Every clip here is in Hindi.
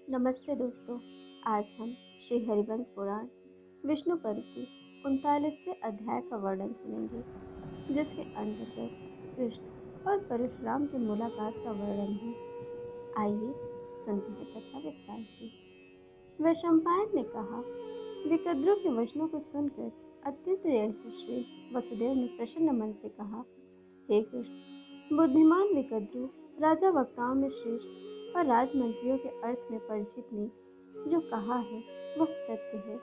नमस्ते दोस्तों। आज हम श्री हरिवंश पुराण विष्णु पर्व की 39वें अध्याय का वर्णन सुनेंगे, जिसके अंतर्गत कृष्ण और परशुराम की मुलाकात का वर्णन है। आइए सुनते हैं कथा विस्तार से। वैशंपायन ने कहा, विकद्रु के वचनों को सुनकर अत्यंत यशस्वी वसुदेव ने प्रसन्न मन से कहा, हे कृष्ण, बुद्धिमान विकद्रु राजा वक्ताओं में श्रेष्ठ और राजमंत्रियों के अर्थ में परिचित ने जो कहा है वह सत्य है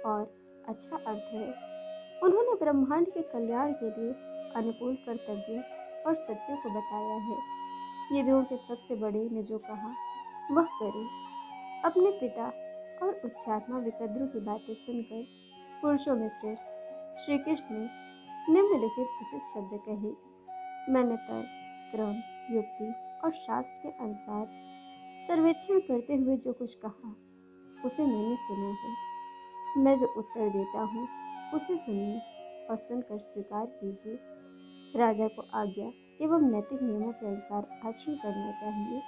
और अच्छा अर्थ है। उन्होंने ब्रह्मांड के कल्याण के लिए अनुकूल कर्तव्यों और सत्यों को बताया है। यदुओं के सबसे बड़े ने जो कहा वह करो। अपने पिता और उच्चात्मा विकद्रु की बातें सुनकर पुरुषों में श्रेष्ठ श्री कृष्ण ने निम्नलिखित उचित शब्द कहे। मैंने तर्क, क्रम, युक्ति और शास्त्र के अनुसार सर्वेक्षण करते हुए जो कुछ कहा उसे मैंने सुना है। मैं जो उत्तर देता हूँ उसे सुनिए और सुनकर स्वीकार कीजिए। राजा को आज्ञा एवं नैतिक नियमों के अनुसार आचरण करना चाहिए।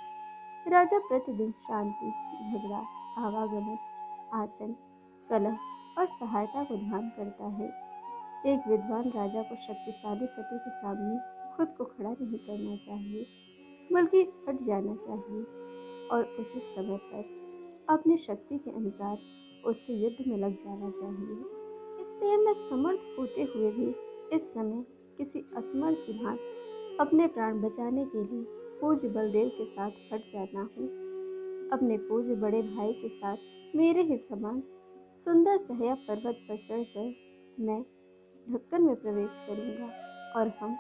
राजा प्रतिदिन शांति, झगड़ा, आवागमन, आसन, कलह और सहायता को ध्यान करता है। एक विद्वान राजा को शक्तिशाली शत्रु के सामने खुद को खड़ा नहीं करना चाहिए, बल्कि हट जाना चाहिए और उचित समय पर अपनी शक्ति के अनुसार उससे युद्ध में लग जाना चाहिए। इसलिए मैं समर्थ होते हुए भी इस समय किसी असमर्थ की भांति अपने प्राण बचाने के लिए पूज्य बलदेव के साथ हट जाना हूँ। अपने पूज्य बड़े भाई के साथ मेरे ही समान सुंदर सहया पर्वत पर चढ़कर मैं ढक्कन में प्रवेश करूंगा और हम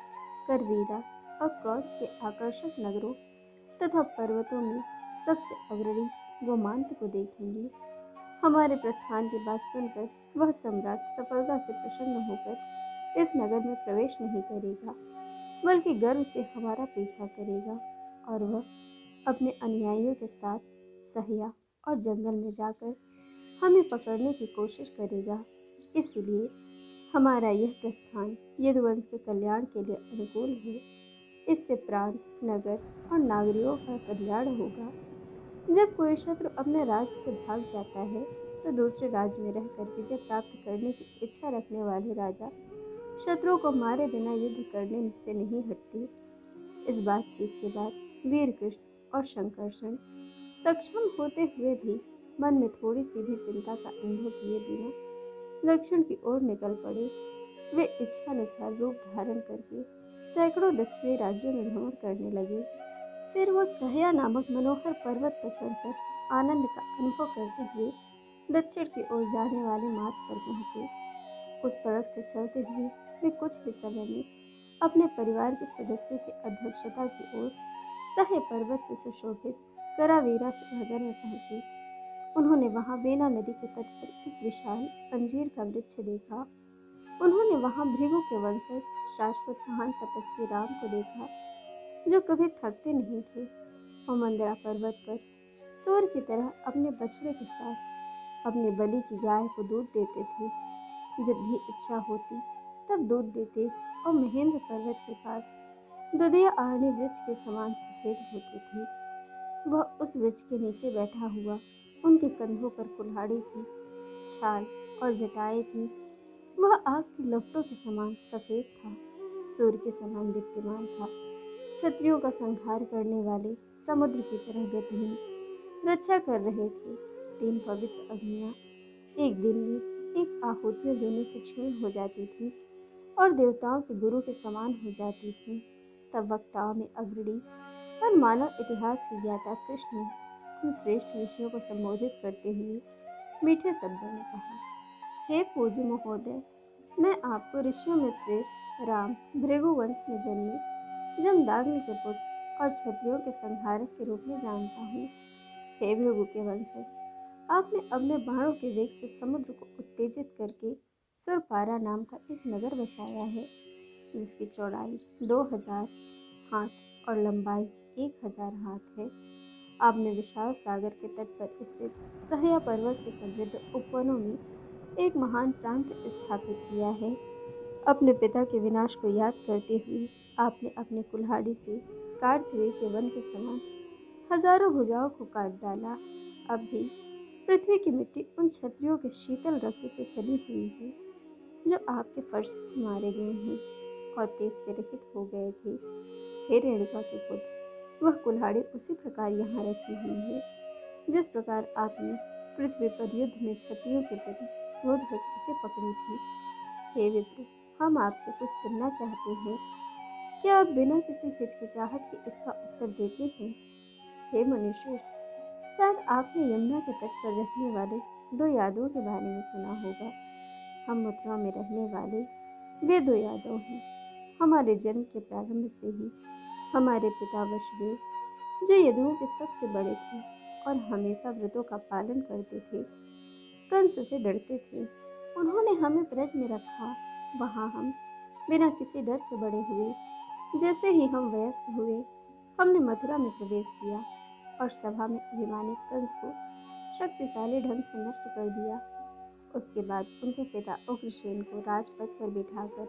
करवीरा और क्रौच के आकर्षक नगरों तथा पर्वतों में सबसे अग्रणी गोमांत को देखेंगे। हमारे प्रस्थान की बात सुनकर वह सम्राट सफलता से प्रसन्न होकर इस नगर में प्रवेश नहीं करेगा, बल्कि गर्व से हमारा पीछा करेगा और वह अपने अनुयायियों के साथ सहया और जंगल में जाकर हमें पकड़ने की कोशिश करेगा। इसलिए हमारा यह प्रस्थान यदुवंश के कल्याण के लिए अनुकूल है। इससे प्रांत, नगर और नागरिकों का कल्याण होगा। जब कोई शत्रु अपने राज्य से भाग जाता है तो दूसरे राज्य में रहकर विजय प्राप्त करने की इच्छा रखने वाले राजा शत्रुओं को मारे बिना युद्ध करने से नहीं हटते। इस बातचीत के बाद वीर कृष्ण और शंकरषण सक्षम होते हुए भी मन में थोड़ी सी भी चिंता का अनुभव किए बिना दक्षिण की ओर निकल पड़े। वे इच्छानुसार रूप धारण करके सैकड़ों दक्षिणी राज्यों में भ्रमण करने लगे। फिर वो सहया नामक मनोहर पर्वत पर चढ़कर आनंद का अनुभव करते हुए दक्षिण की ओर जाने वाले मार्ग पर पहुंचे। उस सड़क से चलते हुए वे कुछ ही समय में अपने परिवार के सदस्यों की अध्यक्षता की ओर सहे पर्वत से सुशोभित करावीरा नगर में पहुंचे। उन्होंने वहां वेना नदी के तट पर एक विशाल अंजीर का वृक्ष देखा। उन्होंने वहां भृगु के वंशज शाश्वत महान तपस्वी राम को देखा, जो कभी थकते नहीं थे और मंदरा पर्वत पर सूर्य की तरह अपने बछड़े के साथ अपनी बलि की गाय को दूध देते थे। जब भी इच्छा होती तब दूध देते और महेंद्र पर्वत के पास दुधिया आरणी वृक्ष के समान सफेद होते थे। वह उस वृक्ष के नीचे बैठा हुआ, उनके कंधों पर कुल्हाड़ी थी, छाल और जटाएं थी। वह आग के लपटों के समान सफेद था, सूर्य के समान दीप्तिमान था। क्षत्रियों का संहार करने वाले समुद्र की तरह गतिहीन रक्षा कर रहे थे। 3 पवित्र अग्नियां एक दिन में एक आहुतियों देने से क्षीण हो जाती थी और देवताओं के गुरु के समान हो जाती थी। तब वक्ताओं में अग्रणी और मानव इतिहास की ज्ञाता कृष्ण ने उन श्रेष्ठ ऋषियों को संबोधित करते हुए मीठे शब्दों में कहा, हे पूज्य महोदय, मैं आपको ऋषियों में श्रेष्ठ राम भृगु वंश में जन्मे जमदाग्नि के पुत्र और क्षत्रियों के संहारक के रूप में जानता हूँ। हे भृगु के वंशज, आपने अपने बाणों के वेग से समुद्र को उत्तेजित करके सुरपारा नाम का एक नगर बसाया है, जिसकी चौड़ाई 2000 हाथ और लंबाई 1000 हाथ है। आपने विशाल सागर के तट पर स्थित सहया पर्वत के समृद्ध उपवनों में एक महान प्रांत स्थापित किया है। अपने पिता के विनाश को याद करते हुए आपने अपनी कुल्हाड़ी से कार्तवीर्य के वन के समान हजारों भुजाओं को काट डाला। अब भी पृथ्वी की मिट्टी उन क्षत्रियों के शीतल रक्त से सनी हुई है जो आपके फर्श से मारे गए हैं और तेज से रहित हो गए थे। हे रेणुका के पुत्र, वह कुल्हाड़ी उसी प्रकार यहाँ रखी हुई है जिस प्रकार आपने पृथ्वी पर युद्ध में क्षत्रियों के प्रति क्रोधवश उसे पकड़ी थी। हे विप्र, हम आपसे कुछ सुनना चाहते हैं। क्या आप बिना किसी हिचकिचाहट के इसका उत्तर देते हैं? हे मनुष्यश्रेष्ठ, शायद आपने यमुना के तट पर रहने वाले दो यादवों के बारे में सुना होगा। हम मथुरा में रहने वाले वे दो यादव हैं। हमारे जन्म के प्रारंभ से ही हमारे पिता वसुदेव, जो यदुओं के सबसे बड़े थे और हमेशा व्रतों का पालन करते थे, कंस से डरते थे। उन्होंने हमें ब्रज में रखा। वहाँ हम बिना किसी डर के बड़े हुए। जैसे ही हम वयस्क हुए, हमने मथुरा में प्रवेश किया और सभा में अभिमानी कंस को शक्तिशाली ढंग से नष्ट कर दिया। उसके बाद उनके पिता उग्रसेन को राजपद पर बिठाकर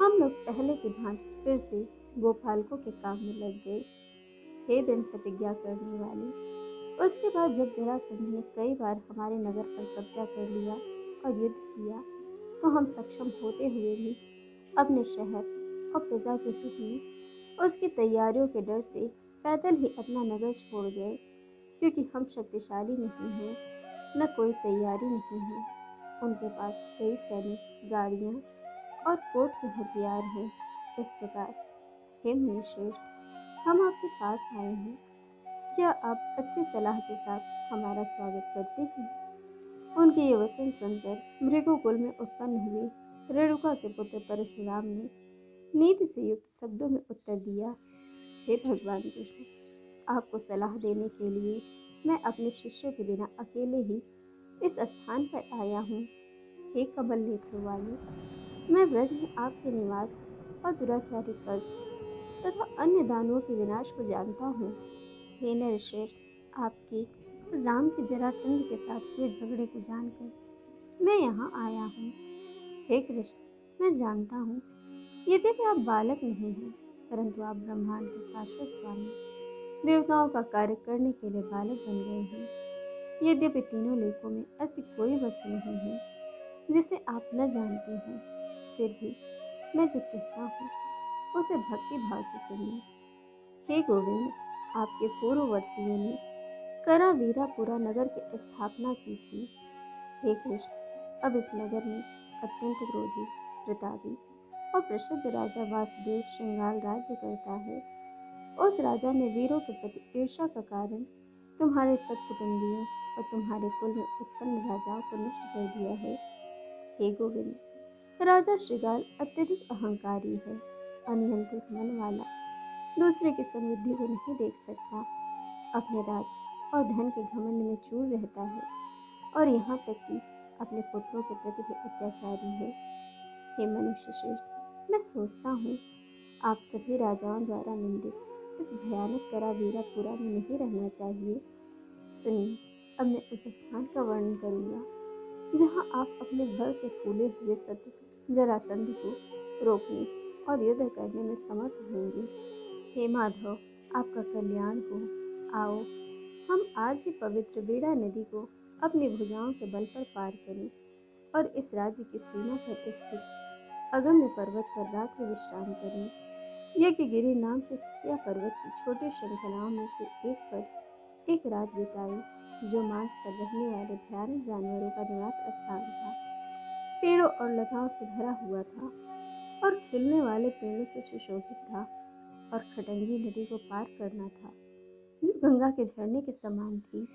हम लोग पहले की भांति फिर से गोपालकों के काम में लग गए। हे दृढ़ प्रतिज्ञा करने वाले, उसके बाद जब जरासंध ने कई बार हमारे नगर पर कब्जा कर लिया और युद्ध किया, तो हम सक्षम होते हुए भी अपने शहर और प्रजा के हित में उसकी तैयारियों के डर से पैदल ही अपना नगर छोड़ गए, क्योंकि हम शक्तिशाली नहीं हैं, न कोई तैयारी नहीं है। उनके पास कई सैनिक, गाड़ियाँ और कोट के हथियार हैं। इस प्रकार हे मुनिश्रेष्ठ, हम आपके पास आए हैं। क्या आप अच्छी सलाह के साथ हमारा स्वागत करते हैं? उनके ये वचन सुनकर मृगकुल में उत्पन्न हुए रेणुका के पुत्र परशुराम ने नीति से युक्त शब्दों में उत्तर दिया। हे भगवान कृष्ण, आपको सलाह देने के लिए मैं अपने शिष्यों के बिना अकेले ही इस स्थान पर आया हूँ। हे कमल नेत्र वाले, मैं ब्रज में आपके निवास और दुराचारी कंस तथा अन्य दानवों के विनाश को जानता हूँ। हे नरश्रेष्ठ, आपके और राम के जरासंध के साथ हुए झगड़े को जानकर मैं यहाँ आया हूँ। हे कृष्ण, मैं जानता हूँ यद्यपि आप बालक नहीं हैं, परंतु आप ब्रह्मांड के शाश्वत स्वामी, देवताओं का कार्य करने के लिए बालक बन गए हैं। यद्यपि तीनों लोकों में ऐसी कोई वस्तु नहीं है जिसे आप न जानते हैं, फिर भी मैं जो कहता हूँ उसे भक्ति भाव से सुनिए। हे गोविंद, आपके पूर्ववर्तियों ने करावीरापुरा नगर की स्थापना की थी। हे कृष्ण, अब इस नगर में अत्यंत क्रोधी, प्रतापी और प्रसिद्ध राजा वासुदेव श्रृंगाल राज्य करता है। उस राजा ने वीरों के प्रति ईर्ष्या का कारण तुम्हारे सत्कुटुंबियों और तुम्हारे कुल में उत्पन्न राजाओं को नष्ट कर दिया है। हे गोविंद, राजा श्रृंगाल अत्यधिक अहंकारी है, अनियंत्रित मन वाला, दूसरे की समृद्धि को नहीं देख सकता, अपने राज और धन के घमंड में चूर रहता है और यहाँ तक कि अपने पुत्रों के प्रति भी अत्याचारी है। हे मनुष्य श्रेष्ठ, मैं सोचता हूँ आप सभी राजाओं द्वारा निंदित इस भयानक करावीरापुरा में नहीं रहना चाहिए। सुनिए, अब मैं उस स्थान का वर्णन करूँगा जहाँ आप अपने बल से फूले हुए शत्रु जरासंध को रोकने और युद्ध करने में समर्थ होंगे। हे माधव, आपका कल्याण हो। आओ, हम आज ही पवित्र बीड़ा नदी को अपनी भुजाओं के बल पर पार करें और इस राज्य की सीमा पर स्थित अगम्य पर्वत पर रात्रि विश्राम करें। यज्ञगिरी नाम के सत्या पर्वत की छोटी श्रृंखलाओं में से एक पर एक रात बिताई, जो मांस पर रहने वाले भयानक जानवरों का निवास स्थान था। पेड़ों और लताओं से भरा हुआ था और खिलने वाले पेड़ों से सुशोभित था, और खटंगी नदी को पार करना था जो गंगा के झरने के समान थी।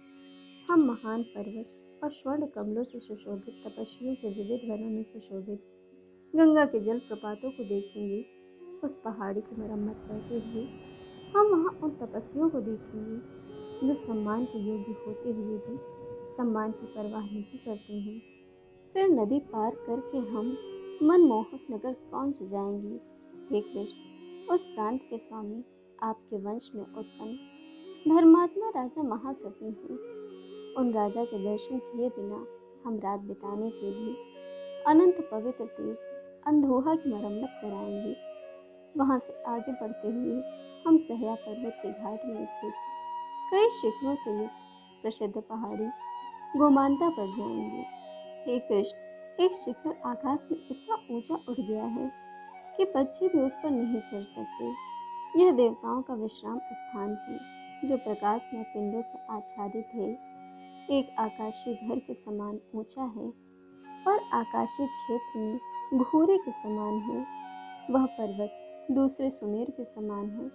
हम महान पर्वत और स्वर्ण कमलों से सुशोभित तपस्वियों के विविध वनों में सुशोभित गंगा के जल प्रपातों को देखेंगे। उस पहाड़ी की मरम्मत करते हुए हम वहाँ उन तपस्वियों को देखेंगे जो सम्मान के योग्य होते हुए भी सम्मान की परवाह नहीं करते हैं। फिर नदी पार करके हम मनमोहक नगर पहुँच जाएंगे। हे कृष्ण, उस प्रांत के स्वामी, आपके वंश में उत्पन्न धर्मात्मा राजा महाकपि हैं। उन राजा के दर्शन किए बिना हम रात बिताने के लिए अनंत पवित्र तीर्थ अंधोहा की मरम्मत कराएंगे। वहाँ से आगे बढ़ते हुए हम सहया पर्वत के घाट में स्थित कई शिखरों से युक्त प्रसिद्ध पहाड़ी गोमांता पर जाएंगे। हे कृष्ण, एक शिखर आकाश में इतना ऊंचा उठ गया है कि पक्षी भी उस पर नहीं चढ़ सकते। यह देवताओं का विश्राम स्थान है, जो प्रकाशमय पिंडों से आच्छादित है। एक आकाशीय घर के समान ऊंचा है और आकाशीय क्षेत्र में घोरे के समान है। वह पर्वत दूसरे सुमेर के समान है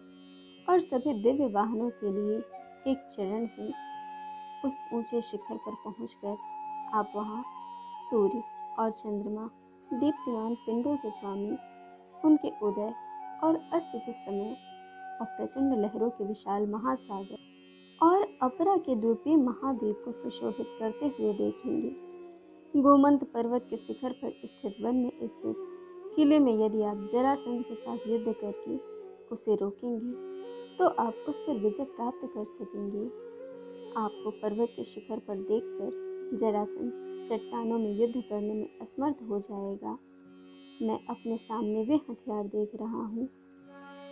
और सभी दिव्य वाहनों के लिए एक चरण है। उस ऊंचे शिखर पर पहुंचकर आप वहां सूर्य और चंद्रमा, दीप्तिमान पिंडों के स्वामी, उनके उदय और अस्त के समय और प्रचंड लहरों के विशाल महासागर और अपरा के द्वीपीय महाद्वीप को सुशोभित करते हुए देखेंगे। गोमंत पर्वत के शिखर पर स्थित वन में स्थित किले में यदि आप जरासंध के साथ युद्ध करके उसे रोकेंगे तो आप उस पर विजय प्राप्त कर सकेंगे। आपको पर्वत के शिखर पर देखकर जरासंध चट्टानों में युद्ध करने में असमर्थ हो जाएगा। मैं अपने सामने वे हथियार देख रहा हूँ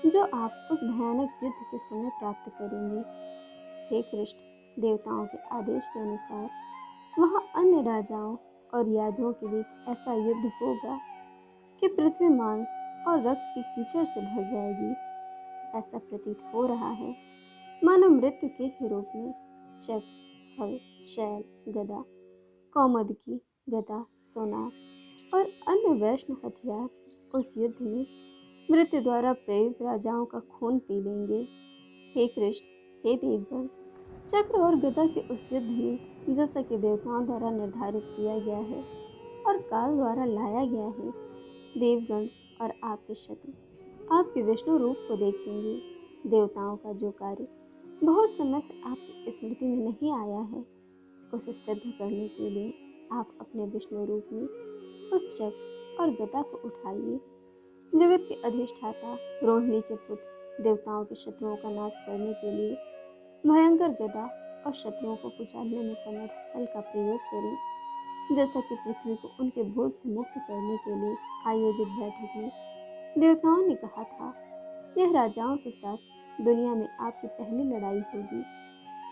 जो आप उस भयानक युद्ध के समय प्राप्त करेंगे। हे कृष्ण, देवताओं के आदेश के अनुसार वहाँ अन्य राजाओं और यादवों के बीच ऐसा युद्ध होगा कि पृथ्वी मांस और रक्त की कीचड़ से भर जाएगी। ऐसा प्रतीत हो रहा है मानो मृत्यु के ही रूप में चक्र, हल, शैल, गदा, कौमुदकी, गदा, सोनार और अन्य वैष्णव हथियार उस युद्ध में मृत्यु द्वारा प्रेरित राजाओं का खून पी लेंगे। हे कृष्ण, हे देवगण, चक्र और गदा के उस युद्ध में जैसा कि देवताओं द्वारा निर्धारित किया गया है और काल द्वारा लाया गया है, देवगण और आपके शत्रु आपके विष्णु रूप को देखेंगे। देवताओं का जो कार्य बहुत समय से आपकी स्मृति में नहीं आया है, उसे सिद्ध करने के लिए आप अपने विष्णु रूप में उस चक्र और गदा को उठाइए। जगत के अधिष्ठाता रोहिणी के पुत्र देवताओं के शत्रुओं का नाश करने के लिए भयंकर गदा और शत्रुओं को कुचलने में समर्थ हल का प्रयोग करें। जैसा कि पृथ्वी को उनके बोझ से मुक्त करने के लिए आयोजित बैठक में देवताओं ने कहा था, यह राजाओं के साथ दुनिया में आपकी पहली लड़ाई होगी।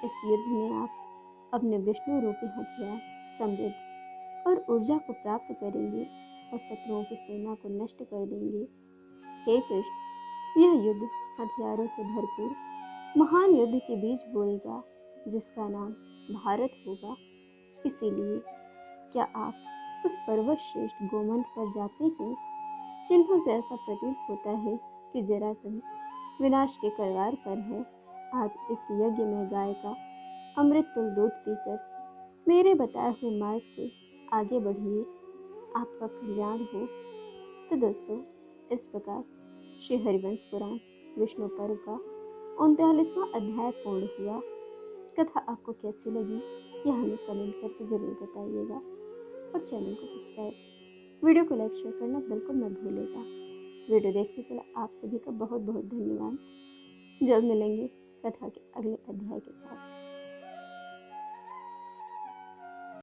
इस युद्ध में आप अपने विष्णु रूपी हथियार, समृद्धि और ऊर्जा को प्राप्त करेंगे और शत्रुओं की सेना को नष्ट कर देंगे। हे कृष्ण, यह युद्ध हथियारों से भरपूर महान युद्ध के बीच बोएगा, जिसका नाम भारत होगा। इसीलिए क्या आप उस पर्वत श्रेष्ठ गोमंत पर जाते हैं? चिन्हों से ऐसा प्रतीत होता है कि जरासंध विनाश के कगार पर है। आप इस यज्ञ में गाय का अमृत तुल दूध पीकर मेरे बताए हुए मार्ग से आगे बढ़िए। आपका कल्याण हो। तो दोस्तों, इस प्रकार श्री हरिवंश पुराण विष्णु पर्व का 39वां अध्याय पूर्ण हुआ। कथा आपको कैसी लगी यह हमें कमेंट करके ज़रूर बताइएगा और चैनल को सब्सक्राइब, वीडियो को लाइक शेयर करना बिल्कुल मत भूलिएगा। वीडियो देखने के लिए आप सभी का बहुत बहुत धन्यवाद। जल्द मिलेंगे कथा के अगले अध्याय के साथ।